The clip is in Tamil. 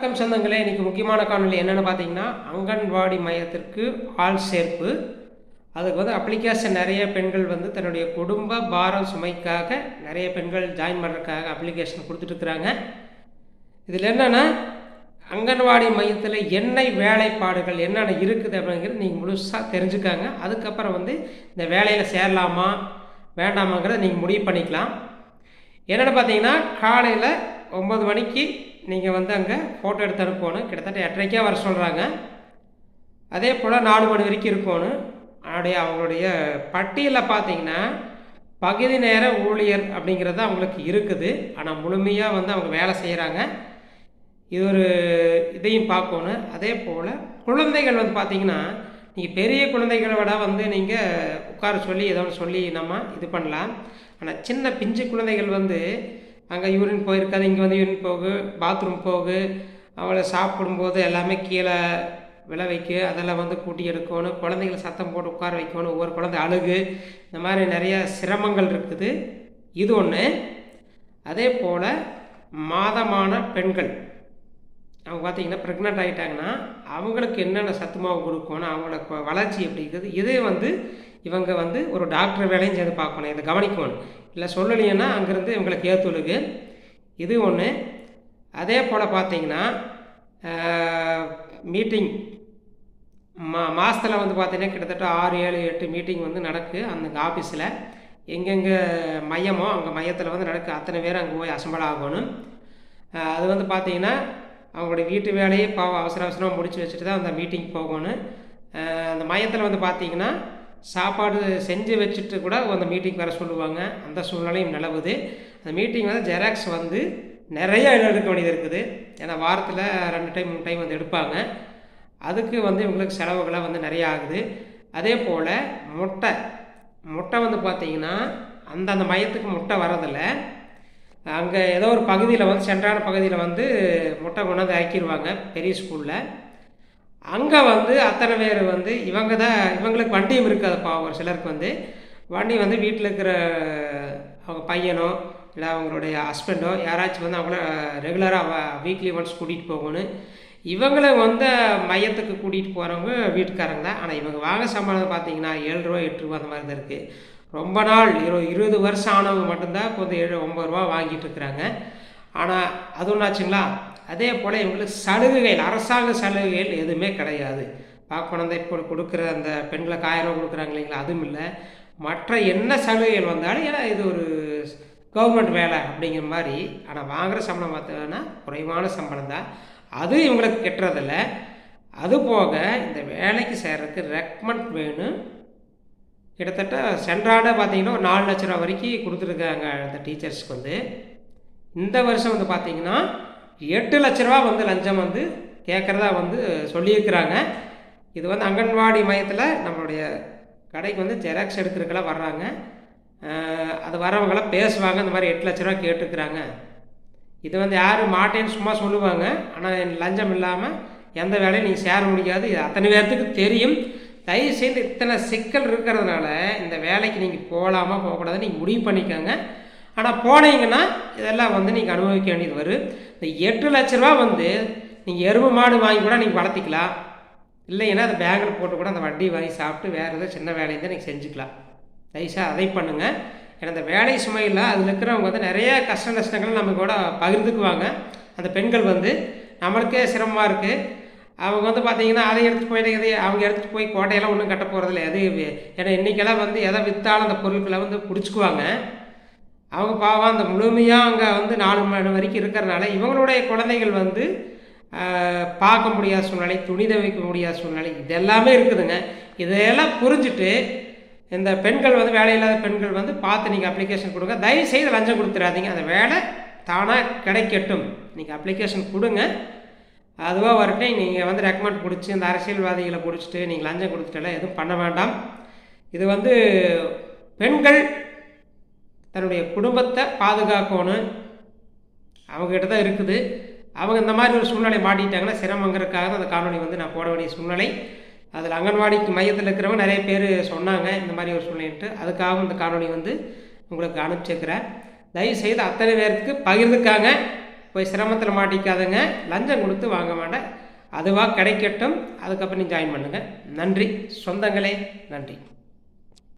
வணக்கம் சொந்தங்களே. இன்றைக்கி முக்கியமான காணொலி என்னென்னு பார்த்தீங்கன்னா, அங்கன்வாடி மையத்திற்கு ஆள் சேர்ப்பு. அதுக்கு வந்து அப்ளிகேஷன் நிறைய பெண்கள் வந்து தன்னுடைய குடும்ப பாரம் சுமைக்காக நிறைய பெண்கள் ஜாயின் பண்ணுறதுக்காக அப்ளிகேஷன் கொடுத்துட்ருக்குறாங்க. இதில் என்னென்னா, அங்கன்வாடி மையத்தில் என்ன வேலைப்பாடுகள் என்னென்ன இருக்குது அப்படிங்கிறது நீங்கள் முழுசாக தெரிஞ்சுக்காங்க. அதுக்கப்புறம் வந்து இந்த வேலையில் சேரலாமா வேண்டாமாங்கிறத நீங்கள் முடிவு பண்ணிக்கலாம். என்னென்னு பார்த்தீங்கன்னா, காலையில் 9 மணிக்கு நீங்கள் வந்து அங்கே ஃபோட்டோ எடுத்து அனுப்பணும். கிட்டத்தட்ட 8:30 வர சொல்கிறாங்க. அதே போல் 4 மணி வரைக்கும் இருக்கணும். அவங்களுடைய பட்டியலில் பார்த்தீங்கன்னா, பகுதி நேர ஊழியர் அப்படிங்கிறது அவங்களுக்கு இருக்குது. ஆனால் முழுமையாக வந்து அவங்க வேலை செய்கிறாங்க. இது ஒரு இதையும் பார்க்கணும். அதே போல் குழந்தைகள் வந்து பார்த்திங்கன்னா, நீங்கள் பெரிய குழந்தைகளை விட வந்து நீங்கள் உட்கார சொல்லி ஏதோ ஒன்று சொல்லி நம்ம இது பண்ணலாம். ஆனால் சின்ன பிஞ்சு குழந்தைகள் வந்து அங்கே யூரின் போயிருக்காது, இங்கே வந்து யூரின் போகு, பாத்ரூம் போகு, அவளை சாப்பிடும்போது எல்லாமே கீழே விழ வைக்க, அதெல்லாம் வந்து கூட்டி எடுக்கணும். குழந்தைகளை சத்தம் போட்டு உட்கார வைக்கணும். ஒவ்வொரு குழந்தை அழுகு, இந்த மாதிரி நிறைய சிரமங்கள் இருக்குது. இது ஒன்று. அதே போல் மாதமான பெண்கள் அவங்க பார்த்திங்கன்னா ப்ரெக்னென்ட் ஆகிட்டாங்கன்னா அவங்களுக்கு என்னென்ன சத்து மாவு கொடுக்கணும், அவங்களோட வளர்ச்சி எப்படி இருக்குது, இதே வந்து இவங்க வந்து ஒரு டாக்டர் வேலையும் சேர்ந்து பார்க்கணும். இதை கவனிக்கணும். இல்லை சொல்லலைன்னா அங்கேருந்து இவங்களுக்கு ஏற்றுழுகு. இது ஒன்று. அதே போல் பார்த்திங்கன்னா மீட்டிங் மாதத்தில் வந்து பார்த்திங்கன்னா கிட்டத்தட்ட 6, 7, 8 மீட்டிங் வந்து நடக்கு அந்த ஆஃபீஸில். எங்கெங்கே மையமோ அங்கே மையத்தில் வந்து நடக்கு. அத்தனை பேர் அங்கே போய் அசம்பல் ஆகணும். அது வந்து பார்த்திங்கன்னா அவங்களுடைய வீட்டு வேலையை அவசரமாக முடித்து வச்சுட்டு தான் அந்த மீட்டிங் போகணும். அந்த மையத்தில் வந்து பார்த்திங்கன்னா சாப்பாடு செஞ்சு வச்சுட்டு கூட அந்த மீட்டிங் வர சொல்லுவாங்க. அந்த சூழ்நிலையும் நிலவுது. அந்த மீட்டிங் வந்து ஜெராக்ஸ் வந்து நிறைய எடுக்க வேண்டியது இருக்குது. ஏன்னா வாரத்தில் 2 டைம் 3 டைம் வந்து எடுப்பாங்க. அதுக்கு வந்து இவங்களுக்கு செலவுகளாக வந்து நிறையா ஆகுது. அதே போல் முட்டை வந்து பார்த்திங்கன்னா அந்த மையத்துக்கு முட்டை வரதில்லை. அங்கே ஏதோ ஒரு பகுதியில் வந்து சென்றான பகுதியில் வந்து முட்டை கொண்டாந்து இறக்கிடுவாங்க பெரிய ஸ்கூலில். அங்கே வந்து அத்தனை பேர் வந்து இவங்களுக்கு வண்டியும் இருக்காதுப்பா. ஒரு சிலருக்கு வந்து வண்டி வந்து வீட்டில் இருக்கிற அவங்க பையனோ இல்லை அவங்களுடைய ஹஸ்பண்டோ யாராச்சும் வந்து அவங்கள ரெகுலராக வீக்லி ஒன்ஸ் கூட்டிகிட்டு போகணும். இவங்கள வந்து மையத்துக்கு கூட்டிகிட்டு போகிறவங்க வீட்டுக்காரங்க தான். ஆனால் இவங்க வாங்க சம்பளம் பார்த்திங்கன்னா 7 ரூபா 8 ரூபா அந்த மாதிரி தான் இருக்குது. ரொம்ப நாள் 20 வருஷம் ஆனவங்க மட்டும்தான் இப்போ வந்து 7, 9 ரூபா வாங்கிட்டு இருக்கிறாங்க. ஆனால் அது ஒன்றாச்சுங்களா. அதே போல் இவங்களுக்கு சலுகைகள், அரசாங்க சலுகைகள் எதுவுமே கிடையாது. பார்க்கணும் இப்போ கொடுக்குற அந்த பெண்களுக்கு 1000 ரூபா கொடுக்குறாங்க இல்லைங்களா, அதுவும் இல்லை. மற்ற என்ன சலுகைகள் வந்தாலும் ஏன்னா இது ஒரு கவர்மெண்ட் வேலை அப்படிங்கிற மாதிரி. ஆனால் வாங்குகிற சம்பளம் பார்த்தோன்னா குறைவான சம்பளம் தான். அது இவங்களுக்கு கெட்டுறதில்லை. அதுபோக இந்த வேலைக்கு சேர்றதுக்கு ரெக்கமெண்ட் வேணும். கிட்டத்தட்ட சென்றாட பார்த்திங்கன்னா ஒரு 4 லட்ச ரூபா வரைக்கும் கொடுத்துருக்காங்க அந்த டீச்சர்ஸ்க்கு வந்து. இந்த வருஷம் வந்து பார்த்திங்கன்னா 8 லட்ச ரூபா வந்து லஞ்சம் வந்து கேட்குறதா வந்து சொல்லியிருக்கிறாங்க. இது வந்து அங்கன்வாடி மையத்தில் நம்மளுடைய கடைக்கு வந்து ஜெராக்ஸ் எடுக்கிறதுக்கெல்லாம் வர்றாங்க. அது வரவங்களாம் பேசுவாங்க. இந்த மாதிரி 8 லட்ச ரூபா கேட்டுருக்குறாங்க. இது வந்து யாரும் மாட்டேன்னு சும்மா சொல்லுவாங்க. ஆனால் லஞ்சம் இல்லாமல் எந்த வேலையும் நீங்கள் சேர முடியாது. இது அத்தனை பேர்த்துக்கு தெரியும். தயவுசெய்து இத்தனை சிக்கல் இருக்கிறதுனால இந்த வேலைக்கு நீங்கள் போகலாமா போகக்கூடாதுன்னு நீங்கள் முடிவு பண்ணிக்கோங்க. ஆனால் போனீங்கன்னா இதெல்லாம் வந்து நீங்கள் அனுபவிக்க வேண்டியது வரும். இந்த 8 லட்ச ரூபா வந்து நீங்கள் எருமை மாடு வாங்கி கூட நீங்கள் வளர்த்திக்கலாம். இல்லைன்னா அந்த பேங்கில் போட்டு கூட அந்த வட்டி வாங்கி சாப்பிட்டு வேறு ஏதோ சின்ன வேலையை தான் நீங்கள் செஞ்சுக்கலாம். தயவுசெய்து அதை பண்ணுங்கள். ஏன்னா அந்த வேலை சுமையில் அதில் இருக்கிறவங்க வந்து நிறைய கஷ்ட நஷ்டங்கள் நம்ம கூட பகிர்ந்துக்குவாங்க. அந்த பெண்கள் வந்து நம்மளுக்கே சிரமமாக இருக்குது. அவங்க வந்து பார்த்திங்கன்னா அதை எடுத்துகிட்டு போயிட்டு அவங்க எடுத்துகிட்டு போய் கோட்டையெல்லாம் ஒன்றும் கட்ட போகிறதில்ல. ஏன்னா இன்றைக்கெல்லாம் வந்து எதை விற்றாலும் அந்த பொருட்களை வந்து பிடிச்சிக்குவாங்க. அவங்க பாவம் அந்த முழுமையாக அங்கே வந்து 4 மணி வரைக்கும் இருக்கிறனால இவங்களுடைய குழந்தைகள் வந்து பார்க்க முடியாத சூழ்நிலை, துணி துவைக்க முடியாத சூழ்நிலை, இதெல்லாமே இருக்குதுங்க. இதையெல்லாம் புரிஞ்சுட்டு இந்த பெண்கள் வந்து வேலையில்லாத பெண்கள் வந்து பார்த்து நீங்கள் அப்ளிகேஷன் கொடுங்க. தயவுசெய்து லஞ்சம் கொடுத்துடாதீங்க. அந்த வேலை தானாக கிடைக்கட்டும். நீங்கள் அப்ளிகேஷன் கொடுங்க. அதுவாக வரட்டும். நீங்கள் வந்து ரெக்கமெண்ட் பிடிச்சி இந்த அரசியல்வாதிகளை பிடிச்சிட்டு நீங்கள் லஞ்சம் கொடுத்துட்டெல்லாம் எதுவும் பண்ண வேண்டாம். இது வந்து பெண்கள் தன்னுடைய குடும்பத்தை பாதுகாக்கணும். அவங்ககிட்ட தான் இருக்குது. அவங்க இந்த மாதிரி ஒரு சூழ்நிலை மாட்டிட்டாங்கன்னா சிரமங்கிறதுக்காக தான் அந்த காணொலி வந்து நான் போட வேண்டிய சூழ்நிலை. அதில் அங்கன்வாடிக்கு மையத்தில் இருக்கிறவங்க நிறைய பேர் சொன்னாங்க இந்த மாதிரி ஒரு சூழ்நிலைன்ட்டு. அதுக்காகவும் இந்த காணொலி வந்து உங்களுக்கு அனுப்பிச்சிருக்கிறேன். தயவுசெய்து அத்தனை பேருக்கு பகிர்ந்துக்காங்க. போய் சிரமத்தில் மாட்டிக்காதுங்க. லஞ்சம் கொடுத்து வாங்க வேண்டாம். அதுவாக கிடைக்கட்டும். அதுக்கப்புறம் நீ ஜாயின் பண்ணுங்கள். நன்றி சொந்தங்களே, நன்றி.